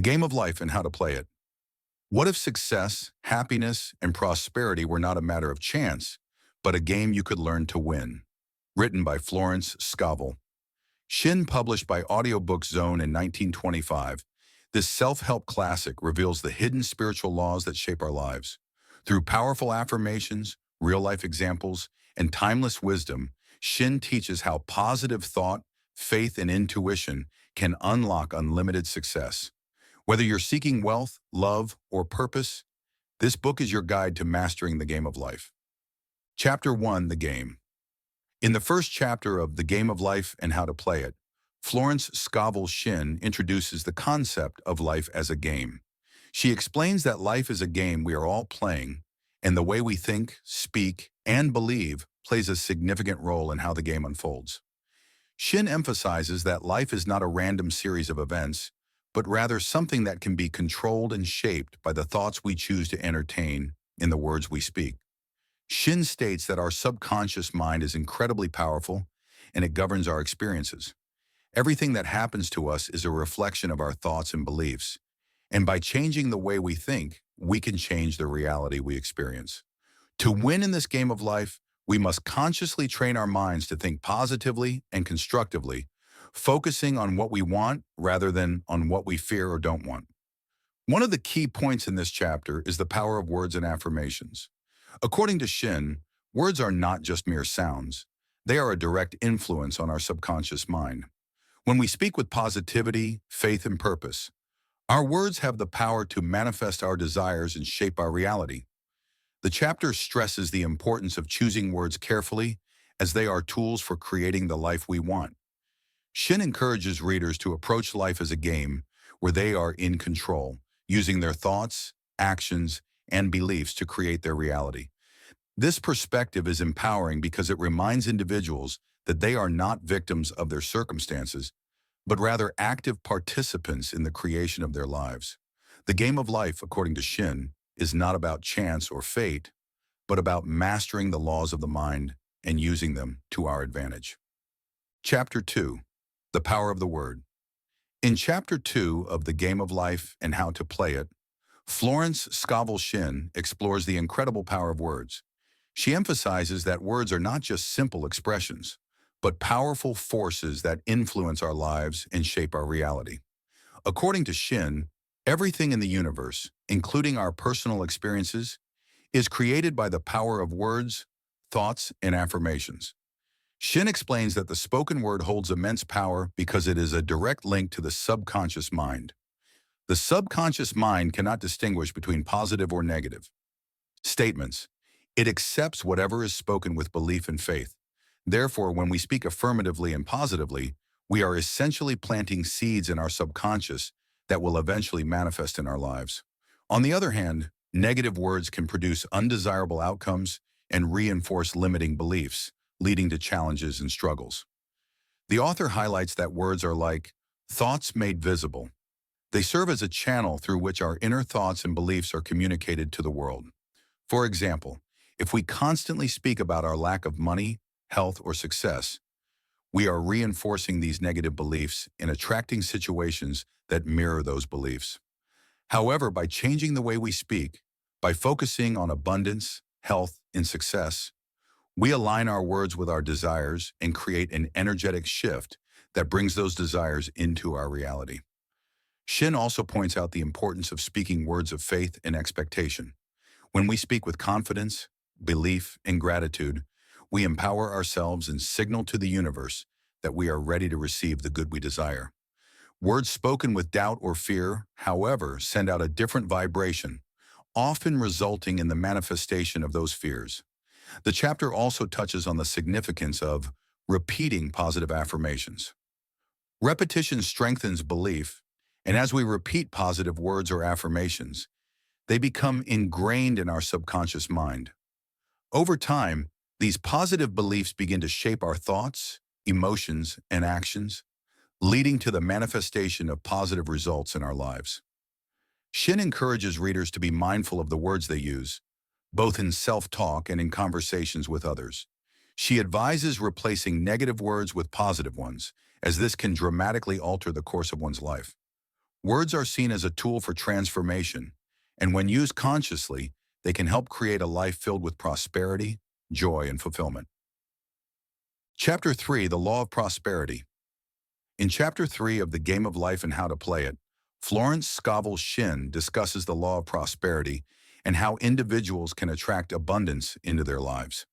game of life and how to play it. What if success, happiness, and prosperity were not a matter of chance, but a game you could learn to win? Written by Florence Scovel Shinn, published by Audiobook Zone in 1925, this self-help classic reveals the hidden spiritual laws that shape our lives. Through powerful affirmations, real-life examples, and timeless wisdom, Shinn teaches how positive thought, faith, and intuition can unlock unlimited success. Whether you're seeking wealth, love, or purpose, this book is your guide to mastering the game of life. Chapter 1: The Game. In the first chapter of The Game of Life and How to Play It, Florence Scovel Shinn introduces the concept of life as a game. She explains that life is a game we are all playing, and the way we think, speak, and believe plays a significant role in how the game unfolds. Shinn emphasizes that life is not a random series of events, but rather something that can be controlled and shaped by the thoughts we choose to entertain in the words we speak. Shinn states that our subconscious mind is incredibly powerful, and it governs our experiences. Everything that happens to us is a reflection of our thoughts and beliefs, and by changing the way we think, we can change the reality we experience. To win in this game of life, we must consciously train our minds to think positively and constructively, focusing on what we want rather than on what we fear or don't want. One of the key points in this chapter is the power of words and affirmations. According to Shinn, words are not just mere sounds. They are a direct influence on our subconscious mind. When we speak with positivity, faith, and purpose, our words have the power to manifest our desires and shape our reality. The chapter stresses the importance of choosing words carefully, as they are tools for creating the life we want. Shinn encourages readers to approach life as a game where they are in control, using their thoughts, actions, and beliefs to create their reality. This perspective is empowering because it reminds individuals that they are not victims of their circumstances, but rather active participants in the creation of their lives. The game of life, according to Shinn, is not about chance or fate, but about mastering the laws of the mind and using them to our advantage. Chapter 2: The Power of the Word. In Chapter 2 of The Game of Life and How to Play It, Florence Scovel Shinn explores the incredible power of words. She emphasizes that words are not just simple expressions, but powerful forces that influence our lives and shape our reality. According to Shinn, everything in the universe, including our personal experiences, is created by the power of words, thoughts, and affirmations. Shinn explains that the spoken word holds immense power because it is a direct link to the subconscious mind. The subconscious mind cannot distinguish between positive or negative statements. It accepts whatever is spoken with belief and faith. Therefore, when we speak affirmatively and positively, we are essentially planting seeds in our subconscious that will eventually manifest in our lives. On the other hand, negative words can produce undesirable outcomes and reinforce limiting beliefs, leading to challenges and struggles. The author highlights that words are like thoughts made visible. They serve as a channel through which our inner thoughts and beliefs are communicated to the world. For example, if we constantly speak about our lack of money, health, or success, we are reinforcing these negative beliefs and attracting situations that mirror those beliefs. However, by changing the way we speak, by focusing on abundance, health, and success, we align our words with our desires and create an energetic shift that brings those desires into our reality. Shinn also points out the importance of speaking words of faith and expectation. When we speak with confidence, belief, and gratitude, we empower ourselves and signal to the universe that we are ready to receive the good we desire. Words spoken with doubt or fear, however, send out a different vibration, often resulting in the manifestation of those fears. The chapter also touches on the significance of repeating positive affirmations. Repetition strengthens belief, and as we repeat positive words or affirmations, they become ingrained in our subconscious mind. Over time, these positive beliefs begin to shape our thoughts, emotions, and actions, leading to the manifestation of positive results in our lives. Shinn encourages readers to be mindful of the words they use, both in self-talk and in conversations with others. She advises replacing negative words with positive ones, as this can dramatically alter the course of one's life. Words are seen as a tool for transformation, and when used consciously, they can help create a life filled with prosperity, joy, and fulfillment. Chapter 3, The Law of Prosperity. In Chapter 3 of The Game of Life and How to Play It, Florence Scovel Shinn discusses the law of prosperity and how individuals can attract abundance into their lives.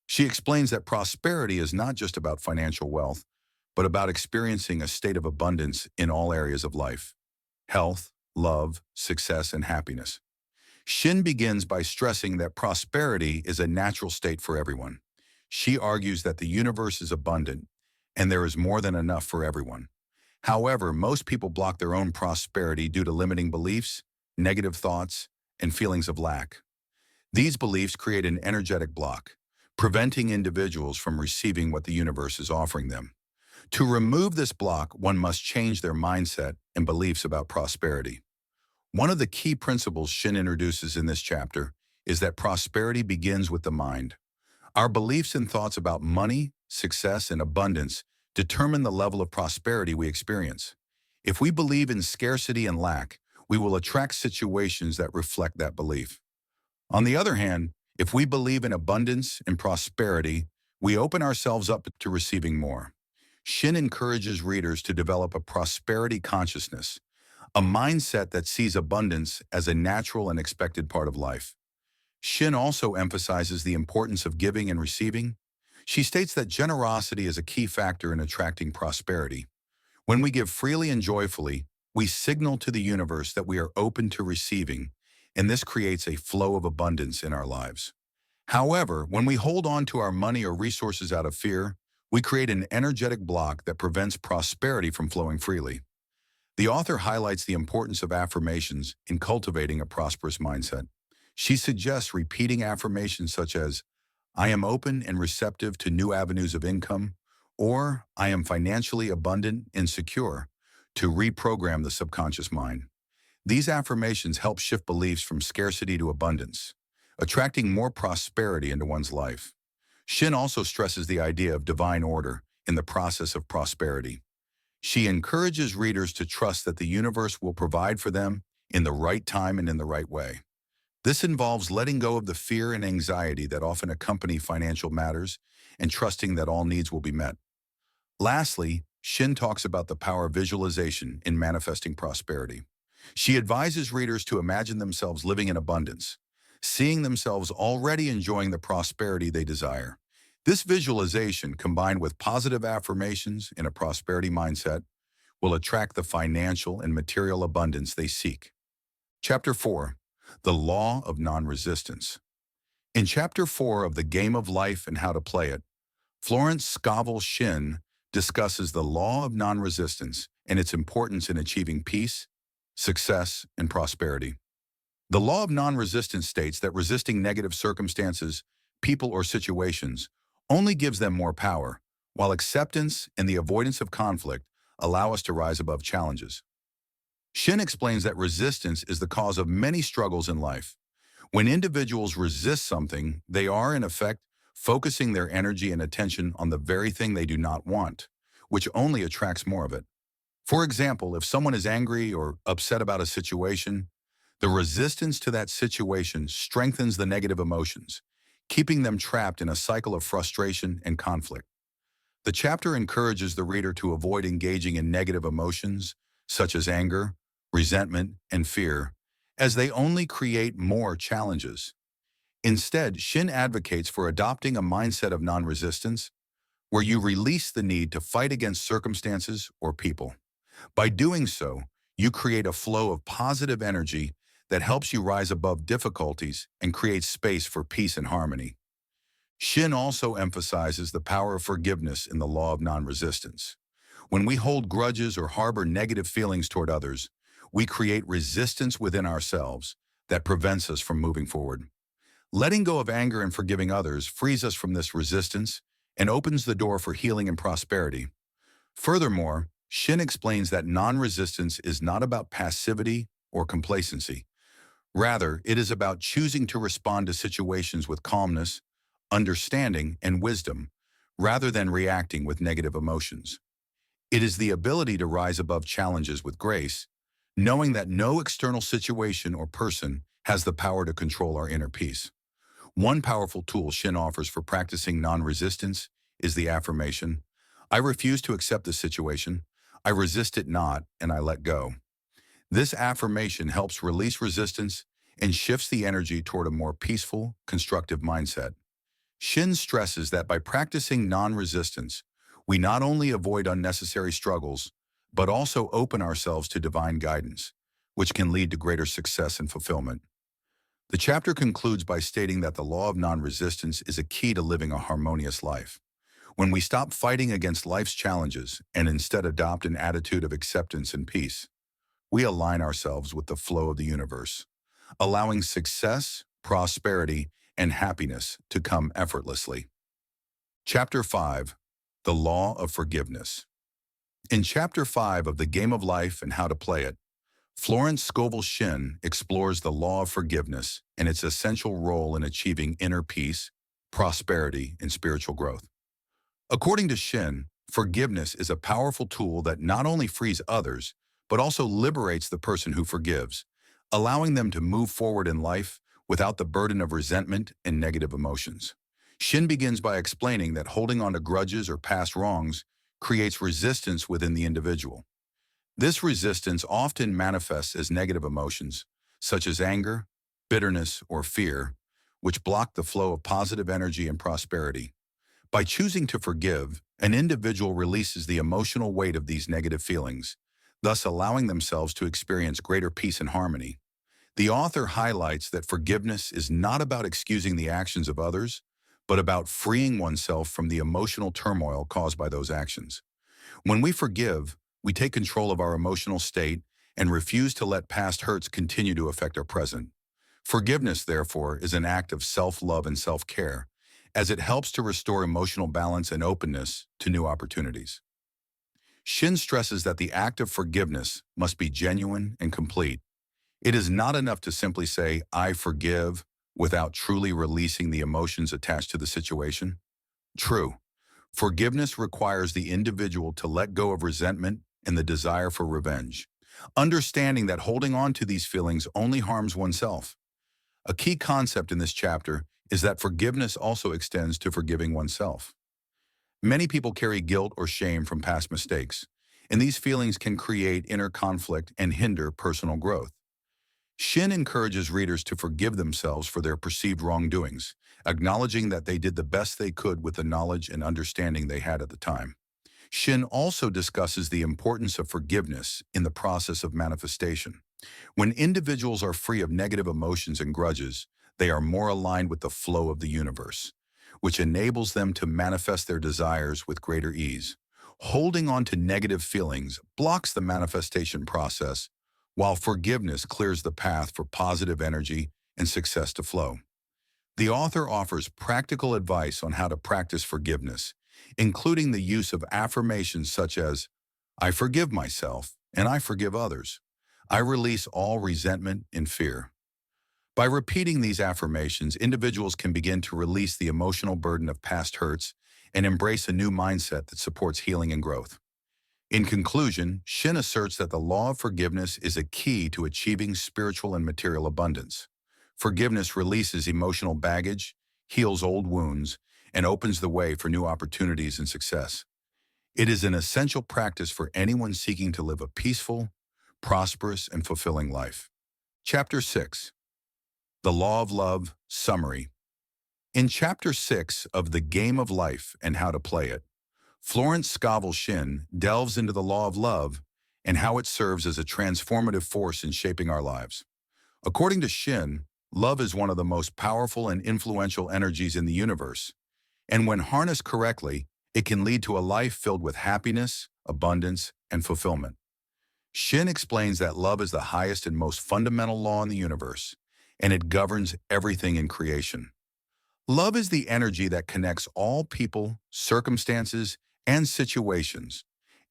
She explains that prosperity is not just about financial wealth, but about experiencing a state of abundance in all areas of life: health, love, success, and happiness. Shin begins by stressing that prosperity is a natural state for everyone. She argues that the universe is abundant and there is more than enough for everyone. However, most people block their own prosperity due to limiting beliefs, negative thoughts, and feelings of lack. These beliefs create an energetic block, preventing individuals from receiving what the universe is offering them. To remove this block, one must change their mindset and beliefs about prosperity. One of the key principles Shin introduces in this chapter is that prosperity begins with the mind. Our beliefs and thoughts about money, success, and abundance determine the level of prosperity we experience. If we believe in scarcity and lack, we will attract situations that reflect that belief. On the other hand, if we believe in abundance and prosperity, we open ourselves up to receiving more. Shin encourages readers to develop a prosperity consciousness, a mindset that sees abundance as a natural and expected part of life. Shin also emphasizes the importance of giving and receiving. She states that generosity is a key factor in attracting prosperity. When we give freely and joyfully, we signal to the universe that we are open to receiving, and this creates a flow of abundance in our lives. However, when we hold on to our money or resources out of fear, we create an energetic block that prevents prosperity from flowing freely. The author highlights the importance of affirmations in cultivating a prosperous mindset. She suggests repeating affirmations such as, "I am open and receptive to new avenues of income," or "I am financially abundant and secure," to reprogram the subconscious mind. These affirmations help shift beliefs from scarcity to abundance, attracting more prosperity into one's life. Shin also stresses the idea of divine order in the process of prosperity. She encourages readers to trust that the universe will provide for them in the right time and in the right way. This involves letting go of the fear and anxiety that often accompany financial matters and trusting that all needs will be met. Lastly, Shin talks about the power of visualization in manifesting prosperity. She advises readers to imagine themselves living in abundance, seeing themselves already enjoying the prosperity they desire. This visualization, combined with positive affirmations and a prosperity mindset, will attract the financial and material abundance they seek. Chapter 4. The Law of Non-Resistance. In Chapter 4 of The Game of Life and How to Play It, Florence Scovel Shinn discusses the law of non-resistance and its importance in achieving peace, success, and prosperity. The law of non-resistance states that resisting negative circumstances, people, or situations only gives them more power, while acceptance and the avoidance of conflict allow us to rise above challenges. Shin explains that resistance is the cause of many struggles in life. When individuals resist something, they are, in effect, focusing their energy and attention on the very thing they do not want, which only attracts more of it. For example, if someone is angry or upset about a situation, the resistance to that situation strengthens the negative emotions, keeping them trapped in a cycle of frustration and conflict. The chapter encourages the reader to avoid engaging in negative emotions, such as anger, resentment, and fear, as they only create more challenges. Instead, Shin advocates for adopting a mindset of non-resistance, where you release the need to fight against circumstances or people. By doing so, you create a flow of positive energy that helps you rise above difficulties and create space for peace and harmony. Shin also emphasizes the power of forgiveness in the law of non-resistance. When we hold grudges or harbor negative feelings toward others, we create resistance within ourselves that prevents us from moving forward. Letting go of anger and forgiving others frees us from this resistance and opens the door for healing and prosperity. Furthermore, Shin explains that non-resistance is not about passivity or complacency. Rather, it is about choosing to respond to situations with calmness, understanding, and wisdom, rather than reacting with negative emotions. It is the ability to rise above challenges with grace, knowing that no external situation or person has the power to control our inner peace. One powerful tool Shinn offers for practicing non-resistance is the affirmation, "I refuse to accept this situation. I resist it not, and I let go." This affirmation helps release resistance and shifts the energy toward a more peaceful, constructive mindset. Shinn stresses that by practicing non-resistance, we not only avoid unnecessary struggles, but also open ourselves to divine guidance, which can lead to greater success and fulfillment. The chapter concludes by stating that the law of non-resistance is a key to living a harmonious life. When we stop fighting against life's challenges and instead adopt an attitude of acceptance and peace, we align ourselves with the flow of the universe, allowing success, prosperity, and happiness to come effortlessly. Chapter 5. The Law of Forgiveness. In Chapter 5 of The Game of Life and How to Play It, Florence Scovel Shinn explores the law of forgiveness and its essential role in achieving inner peace, prosperity, and spiritual growth. According to Shinn, forgiveness is a powerful tool that not only frees others, but also liberates the person who forgives, allowing them to move forward in life without the burden of resentment and negative emotions. Shinn begins by explaining that holding on to grudges or past wrongs creates resistance within the individual. This resistance often manifests as negative emotions, such as anger, bitterness, or fear, which block the flow of positive energy and prosperity. By choosing to forgive, an individual releases the emotional weight of these negative feelings, thus allowing themselves to experience greater peace and harmony. The author highlights that forgiveness is not about excusing the actions of others, but about freeing oneself from the emotional turmoil caused by those actions. When we forgive, we take control of our emotional state and refuse to let past hurts continue to affect our present. Forgiveness, therefore, is an act of self-love and self-care, as it helps to restore emotional balance and openness to new opportunities. Shinn stresses that the act of forgiveness must be genuine and complete. It is not enough to simply say, "I forgive," without truly releasing the emotions attached to the situation. True, forgiveness requires the individual to let go of resentment and the desire for revenge, understanding that holding on to these feelings only harms oneself. A key concept in this chapter is that forgiveness also extends to forgiving oneself. Many people carry guilt or shame from past mistakes, and these feelings can create inner conflict and hinder personal growth. Shinn encourages readers to forgive themselves for their perceived wrongdoings, acknowledging that they did the best they could with the knowledge and understanding they had at the time. Shinn also discusses the importance of forgiveness in the process of manifestation. When individuals are free of negative emotions and grudges, they are more aligned with the flow of the universe, which enables them to manifest their desires with greater ease. Holding on to negative feelings blocks the manifestation process, while forgiveness clears the path for positive energy and success to flow. The author offers practical advice on how to practice forgiveness, including the use of affirmations such as, "I forgive myself and I forgive others. I release all resentment and fear." By repeating these affirmations, individuals can begin to release the emotional burden of past hurts and embrace a new mindset that supports healing and growth. In conclusion, Shinn asserts that the law of forgiveness is a key to achieving spiritual and material abundance. Forgiveness releases emotional baggage, heals old wounds, and opens the way for new opportunities and success. It is an essential practice for anyone seeking to live a peaceful, prosperous, and fulfilling life. Chapter 6. The Law of Love, Summery. In Chapter 6 of The Game of Life and How to Play It, Florence Scovel Shinn delves into the law of love and how it serves as a transformative force in shaping our lives. According to Shinn, love is one of the most powerful and influential energies in the universe, and when harnessed correctly, it can lead to a life filled with happiness, abundance, and fulfillment. Shinn explains that love is the highest and most fundamental law in the universe, and it governs everything in creation. Love is the energy that connects all people, circumstances, and situations,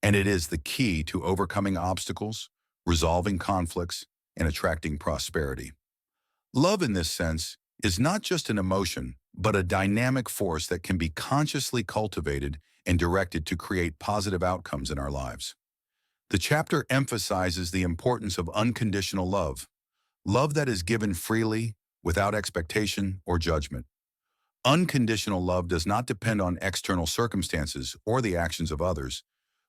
and it is the key to overcoming obstacles, resolving conflicts, and attracting prosperity. Love, in this sense, is not just an emotion, but a dynamic force that can be consciously cultivated and directed to create positive outcomes in our lives. The chapter emphasizes the importance of unconditional love, love that is given freely, without expectation or judgment. Unconditional love does not depend on external circumstances or the actions of others,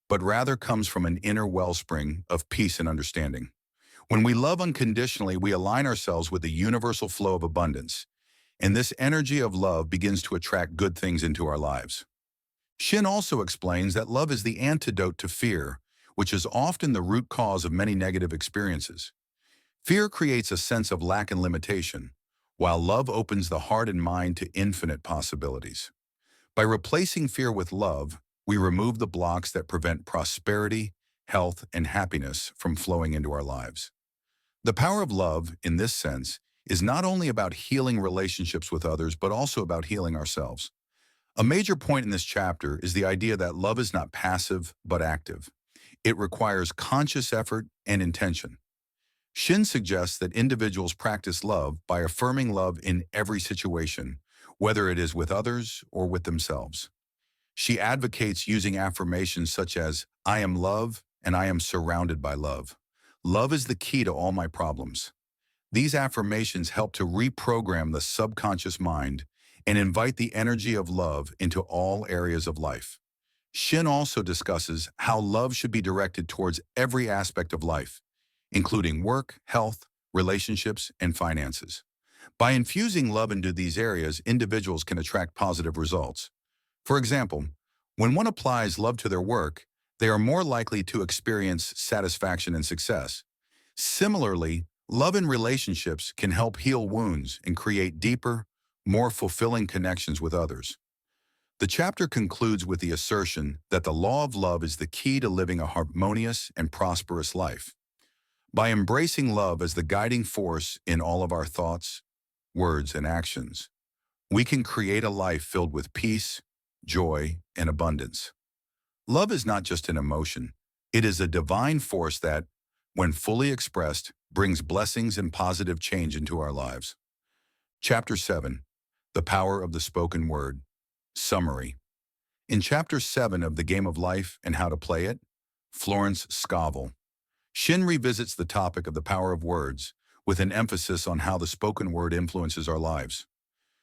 but rather comes from an inner wellspring of peace and understanding. When we love unconditionally, we align ourselves with the universal flow of abundance, and this energy of love begins to attract good things into our lives. Shinn also explains that love is the antidote to fear, which is often the root cause of many negative experiences. Fear creates a sense of lack and limitation, while love opens the heart and mind to infinite possibilities. By replacing fear with love, we remove the blocks that prevent prosperity, health, and happiness from flowing into our lives. The power of love, in this sense, is not only about healing relationships with others, but also about healing ourselves. A major point in this chapter is the idea that love is not passive, but active. It requires conscious effort and intention. Shinn suggests that individuals practice love by affirming love in every situation, whether it is with others or with themselves. She advocates using affirmations such as, "I am love and I am surrounded by love. Love is the key to all my problems." These affirmations help to reprogram the subconscious mind and invite the energy of love into all areas of life. Shinn also discusses how love should be directed towards every aspect of life, including work, health, relationships, and finances. By infusing love into these areas, individuals can attract positive results. For example, when one applies love to their work, they are more likely to experience satisfaction and success. Similarly, love in relationships can help heal wounds and create deeper, more fulfilling connections with others. The chapter concludes with the assertion that the law of love is the key to living a harmonious and prosperous life. By embracing love as the guiding force in all of our thoughts, words, and actions, we can create a life filled with peace, joy, and abundance. Love is not just an emotion. It is a divine force that, when fully expressed, brings blessings and positive change into our lives. Chapter 7. The Power of the Spoken Word. Summary. In Chapter 7 of The Game of Life and How to Play It, Florence Scovel Shinn revisits the topic of the power of words, with an emphasis on how the spoken word influences our lives.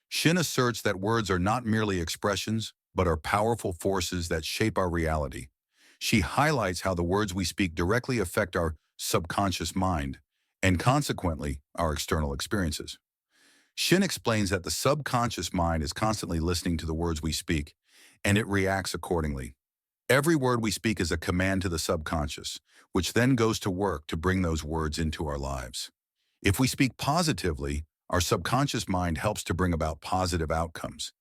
Shinn asserts that words are not merely expressions, but are powerful forces that shape our reality. She highlights how the words we speak directly affect our subconscious mind, and consequently, our external experiences. Shinn explains that the subconscious mind is constantly listening to the words we speak, and it reacts accordingly. Every word we speak is a command to the subconscious, which then goes to work to bring those words into our lives. If we speak positively, our subconscious mind helps to bring about positive outcomes.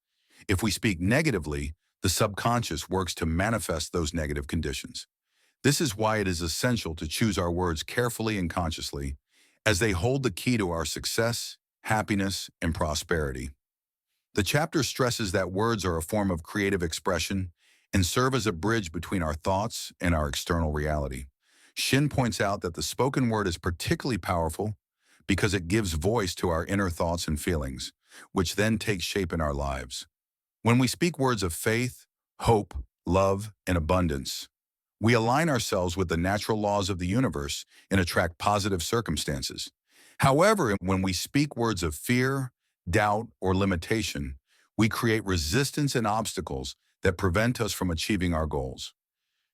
If we speak negatively, the subconscious works to manifest those negative conditions. This is why it is essential to choose our words carefully and consciously, as they hold the key to our success, happiness, and prosperity. The chapter stresses that words are a form of creative expression and serve as a bridge between our thoughts and our external reality. Shinn points out that the spoken word is particularly powerful because it gives voice to our inner thoughts and feelings, which then take shape in our lives. When we speak words of faith, hope, love, and abundance, we align ourselves with the natural laws of the universe and attract positive circumstances. However, when we speak words of fear, doubt, or limitation, we create resistance and obstacles that prevent us from achieving our goals.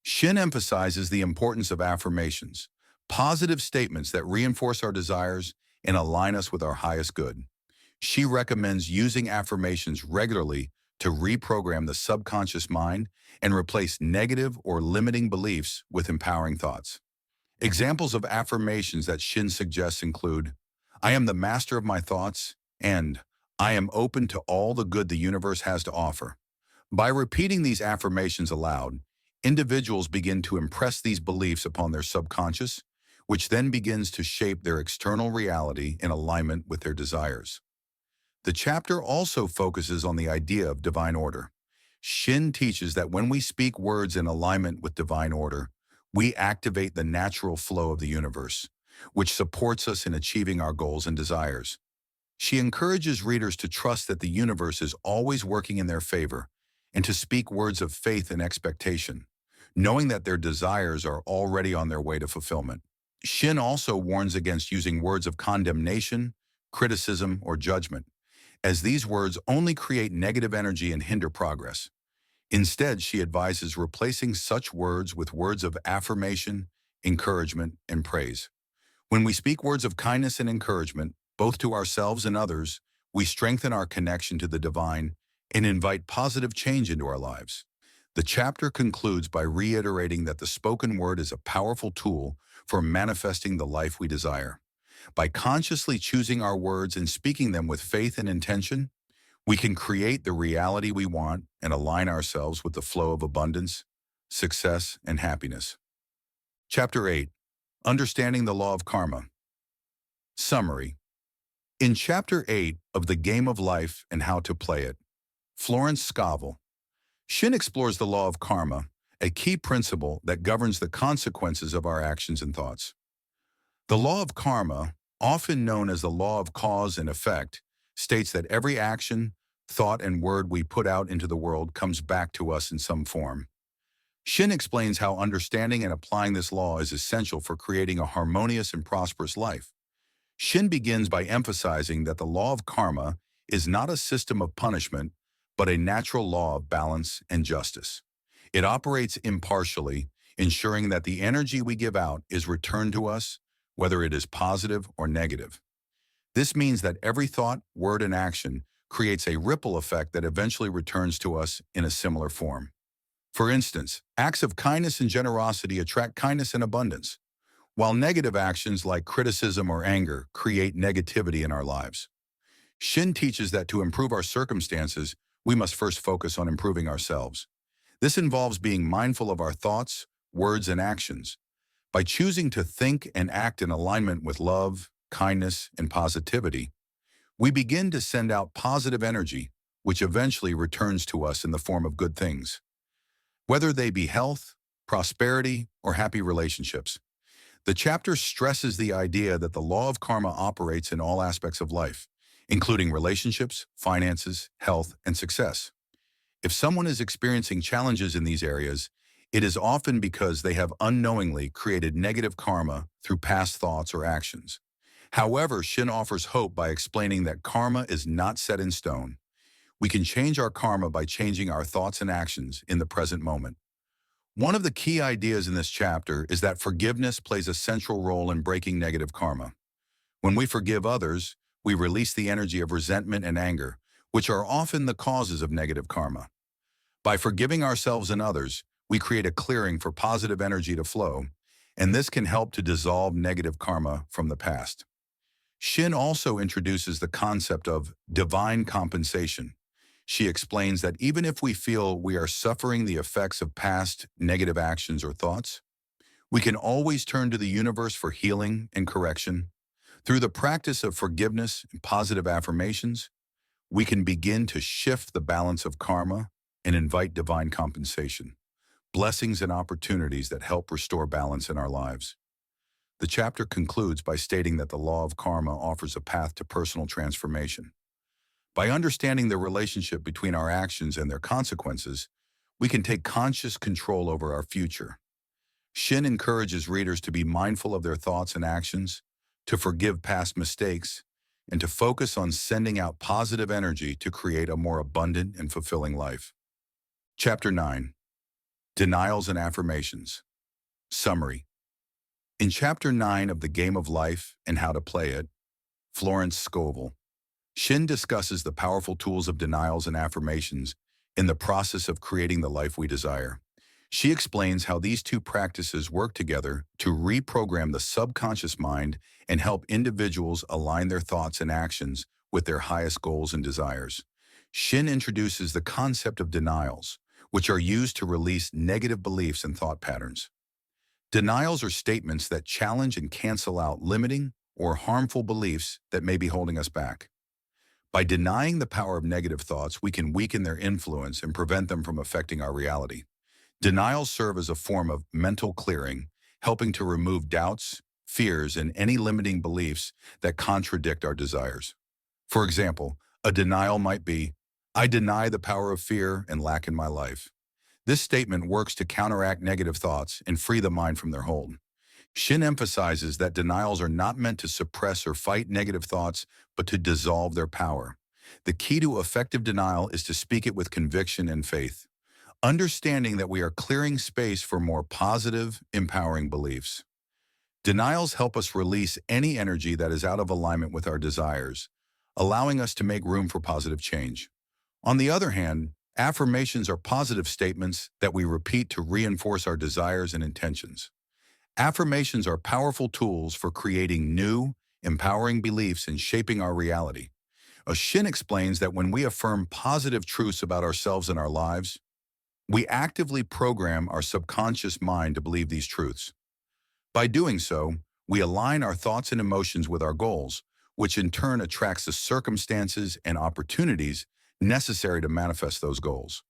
Shinn emphasizes the importance of affirmations, positive statements that reinforce our desires and align us with our highest good. She recommends using affirmations regularly to reprogram the subconscious mind and replace negative or limiting beliefs with empowering thoughts. Examples of affirmations that Shinn suggests include, "I am the master of my thoughts," and "I am open to all the good the universe has to offer." By repeating these affirmations aloud, individuals begin to impress these beliefs upon their subconscious, which then begins to shape their external reality in alignment with their desires. The chapter also focuses on the idea of divine order. Shinn teaches that when we speak words in alignment with divine order, we activate the natural flow of the universe, which supports us in achieving our goals and desires. She encourages readers to trust that the universe is always working in their favor and to speak words of faith and expectation. knowing that their desires are already on their way to fulfillment. Shinn also warns against using words of condemnation, criticism, or judgment, as these words only create negative energy and hinder progress. Instead, she advises replacing such words with words of affirmation, encouragement, and praise. When we speak words of kindness and encouragement, both to ourselves and others, we strengthen our connection to the divine and invite positive change into our lives. The chapter concludes by reiterating that the spoken word is a powerful tool for manifesting the life we desire. By consciously choosing our words and speaking them with faith and intention, we can create the reality we want and align ourselves with the flow of abundance, success, and happiness. Chapter 8. Understanding the Law of Karma. Summary. In Chapter 8 of The Game of Life and How to Play It, Florence Scovel Shinn explores the law of karma, a key principle that governs the consequences of our actions and thoughts. The law of karma, often known as the law of cause and effect, states that every action, thought, and word we put out into the world comes back to us in some form. Shinn explains how understanding and applying this law is essential for creating a harmonious and prosperous life. Shinn begins by emphasizing that the law of karma is not a system of punishment, but a natural law of balance and justice. It operates impartially, ensuring that the energy we give out is returned to us, whether it is positive or negative. This means that every thought, word, and action creates a ripple effect that eventually returns to us in a similar form. For instance, acts of kindness and generosity attract kindness and abundance, while negative actions like criticism or anger create negativity in our lives. Shinn teaches that to improve our circumstances, we must first focus on improving ourselves. This involves being mindful of our thoughts, words, and actions. By choosing to think and act in alignment with love, kindness, and positivity, we begin to send out positive energy, which eventually returns to us in the form of good things. Whether they be health, prosperity, or happy relationships. The chapter stresses the idea that the law of karma operates in all aspects of life, including relationships, finances, health, and success. If someone is experiencing challenges in these areas, it is often because they have unknowingly created negative karma through past thoughts or actions. However, Shinn offers hope by explaining that karma is not set in stone. We can change our karma by changing our thoughts and actions in the present moment. One of the key ideas in this chapter is that forgiveness plays a central role in breaking negative karma. When we forgive others, we release the energy of resentment and anger, which are often the causes of negative karma. By forgiving ourselves and others, we create a clearing for positive energy to flow, and this can help to dissolve negative karma from the past. Shinn also introduces the concept of divine compensation. She explains that even if we feel we are suffering the effects of past negative actions or thoughts, we can always turn to the universe for healing and correction. Through the practice of forgiveness and positive affirmations, we can begin to shift the balance of karma and invite divine compensation, blessings and opportunities that help restore balance in our lives. The chapter concludes by stating that the law of karma offers a path to personal transformation. By understanding the relationship between our actions and their consequences, we can take conscious control over our future. Shinn encourages readers to be mindful of their thoughts and actions, to forgive past mistakes, and to focus on sending out positive energy to create a more abundant and fulfilling life. Chapter 9. Denials and Affirmations. Summary. In Chapter 9 of The Game of Life and How to Play It, Florence Scovel Shinn discusses the powerful tools of denials and affirmations in the process of creating the life we desire. She explains how these two practices work together to reprogram the subconscious mind and help individuals align their thoughts and actions with their highest goals and desires. Shinn introduces the concept of denials, which are used to release negative beliefs and thought patterns. Denials are statements that challenge and cancel out limiting or harmful beliefs that may be holding us back. By denying the power of negative thoughts, we can weaken their influence and prevent them from affecting our reality. Denials serve as a form of mental clearing, helping to remove doubts, fears, and any limiting beliefs that contradict our desires. For example, a denial might be, "I deny the power of fear and lack in my life." This statement works to counteract negative thoughts and free the mind from their hold. Shinn emphasizes that denials are not meant to suppress or fight negative thoughts, but to dissolve their power. The key to effective denial is to speak it with conviction and faith, understanding that we are clearing space for more positive, empowering beliefs. Denials help us release any energy that is out of alignment with our desires, allowing us to make room for positive change. On the other hand, affirmations are positive statements that we repeat to reinforce our desires and intentions. Affirmations are powerful tools for creating new, empowering beliefs and shaping our reality. Shinn explains that when we affirm positive truths about ourselves and our lives, we actively program our subconscious mind to believe these truths. By doing so, we align our thoughts and emotions with our goals, which in turn attracts the circumstances and opportunities necessary to manifest those goals.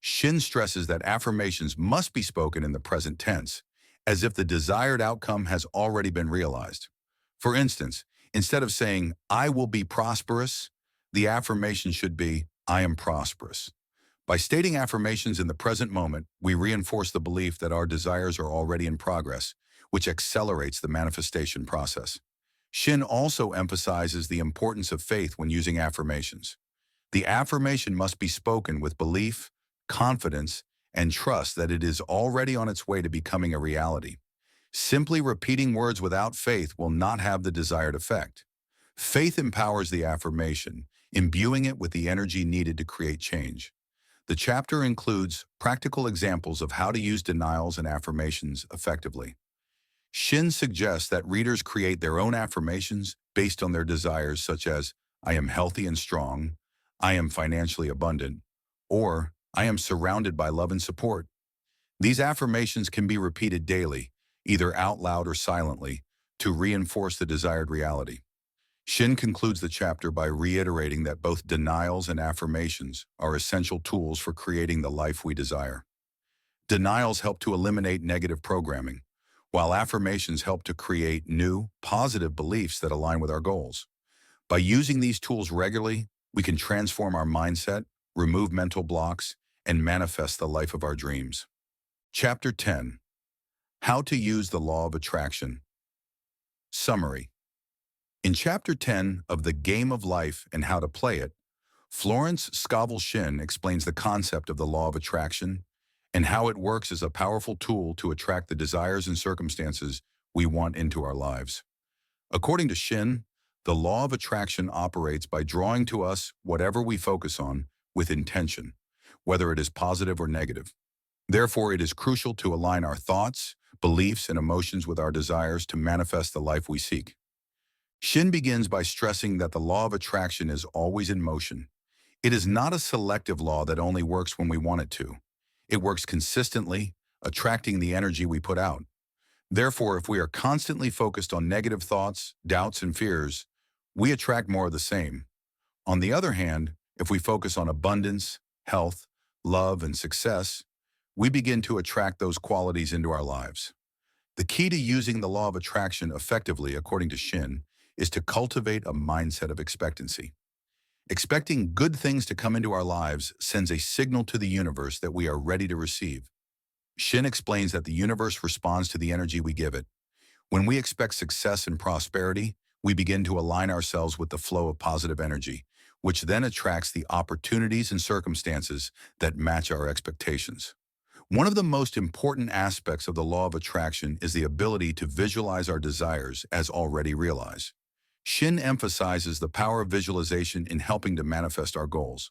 Shinn stresses that affirmations must be spoken in the present tense, as if the desired outcome has already been realized. For instance, instead of saying, "I will be prosperous," the affirmation should be, "I am prosperous." By stating affirmations in the present moment, we reinforce the belief that our desires are already in progress, which accelerates the manifestation process. Shinn also emphasizes the importance of faith when using affirmations. The affirmation must be spoken with belief, confidence, and trust that it is already on its way to becoming a reality. Simply repeating words without faith will not have the desired effect. Faith empowers the affirmation, imbuing it with the energy needed to create change. The chapter includes practical examples of how to use denials and affirmations effectively. Shinn suggests that readers create their own affirmations based on their desires, such as, "I am healthy and strong," "I am financially abundant," or "I am surrounded by love and support." These affirmations can be repeated daily, either out loud or silently, to reinforce the desired reality. Shinn concludes the chapter by reiterating that both denials and affirmations are essential tools for creating the life we desire. Denials help to eliminate negative programming, while affirmations help to create new, positive beliefs that align with our goals. By using these tools regularly, we can transform our mindset, remove mental blocks, and manifest the life of our dreams. Chapter 10. How to use the Law of Attraction. Summary. In Chapter 10 of The Game of Life and How to Play It, Florence Scovel Shinn explains the concept of the Law of Attraction and how it works as a powerful tool to attract the desires and circumstances we want into our lives. According to Shinn, the Law of Attraction operates by drawing to us whatever we focus on with intention, whether it is positive or negative. Therefore, it is crucial to align our thoughts, beliefs, and emotions with our desires to manifest the life we seek. Shinn begins by stressing that the law of attraction is always in motion. It is not a selective law that only works when we want it to. It works consistently, attracting the energy we put out. Therefore, if we are constantly focused on negative thoughts, doubts, and fears, we attract more of the same. On the other hand, if we focus on abundance, health, love, and success, we begin to attract those qualities into our lives. The key to using the law of attraction effectively, according to Shinn, is to cultivate a mindset of expectancy. Expecting good things to come into our lives sends a signal to the universe that we are ready to receive. Shinn explains that the universe responds to the energy we give it. When we expect success and prosperity, we begin to align ourselves with the flow of positive energy, which then attracts the opportunities and circumstances that match our expectations. One of the most important aspects of the law of attraction is the ability to visualize our desires as already realized. Shinn emphasizes the power of visualization in helping to manifest our goals.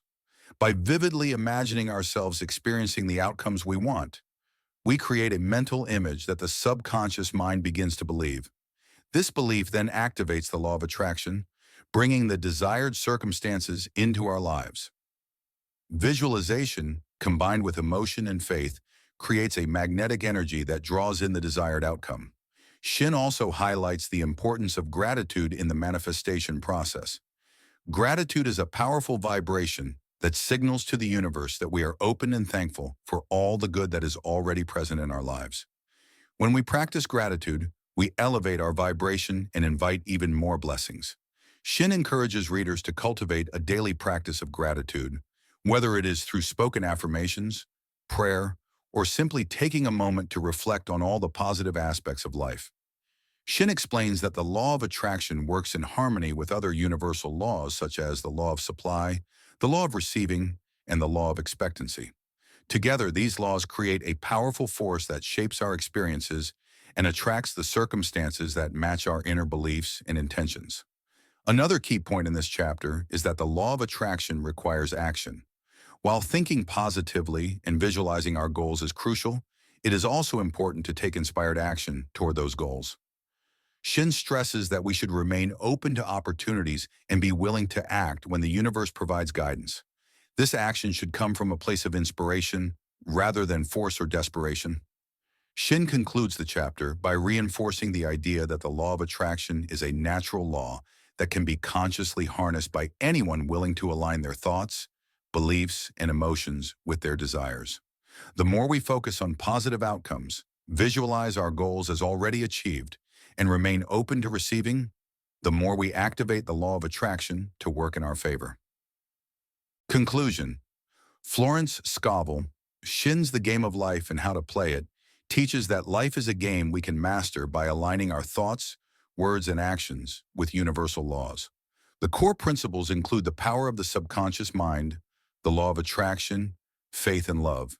By vividly imagining ourselves experiencing the outcomes we want, we create a mental image that the subconscious mind begins to believe. This belief then activates the law of attraction, bringing the desired circumstances into our lives. Visualization, combined with emotion and faith, creates a magnetic energy that draws in the desired outcome. Shinn also highlights the importance of gratitude in the manifestation process. Gratitude is a powerful vibration that signals to the universe that we are open and thankful for all the good that is already present in our lives. When we practice gratitude, we elevate our vibration and invite even more blessings. Shinn encourages readers to cultivate a daily practice of gratitude, whether it is through spoken affirmations, prayer, or simply taking a moment to reflect on all the positive aspects of life. Shinn explains that the law of attraction works in harmony with other universal laws such as the law of supply, the law of receiving, and the law of expectancy. Together, these laws create a powerful force that shapes our experiences and attracts the circumstances that match our inner beliefs and intentions. Another key point in this chapter is that the law of attraction requires action. While thinking positively and visualizing our goals is crucial, it is also important to take inspired action toward those goals. Shin stresses that we should remain open to opportunities and be willing to act when the universe provides guidance. This action should come from a place of inspiration rather than force or desperation. Shin concludes the chapter by reinforcing the idea that the law of attraction is a natural law that can be consciously harnessed by anyone willing to align their thoughts, beliefs, and emotions with their desires. The more we focus on positive outcomes, visualize our goals as already achieved, and remain open to receiving, the more we activate the law of attraction to work in our favor. Conclusion. Florence Scovel Shinn's The Game of Life and How to Play It teaches that life is a game we can master by aligning our thoughts, words, and actions with universal laws. The core principles include the power of the subconscious mind, the law of attraction, faith, and love.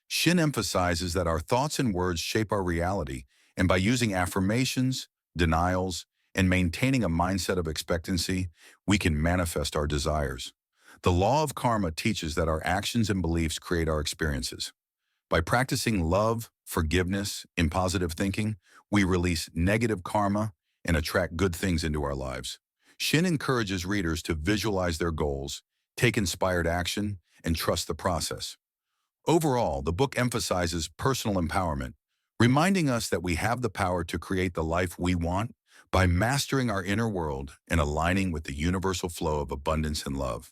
Shinn emphasizes that our thoughts and words shape our reality, and by using affirmations, denials, and maintaining a mindset of expectancy, we can manifest our desires. The law of karma teaches that our actions and beliefs create our experiences. By practicing love, forgiveness, and positive thinking, we release negative karma and attract good things into our lives. Shinn encourages readers to visualize their goals, take inspired action, and trust the process. Overall, the book emphasizes personal empowerment, reminding us that we have the power to create the life we want by mastering our inner world and aligning with the universal flow of abundance and love.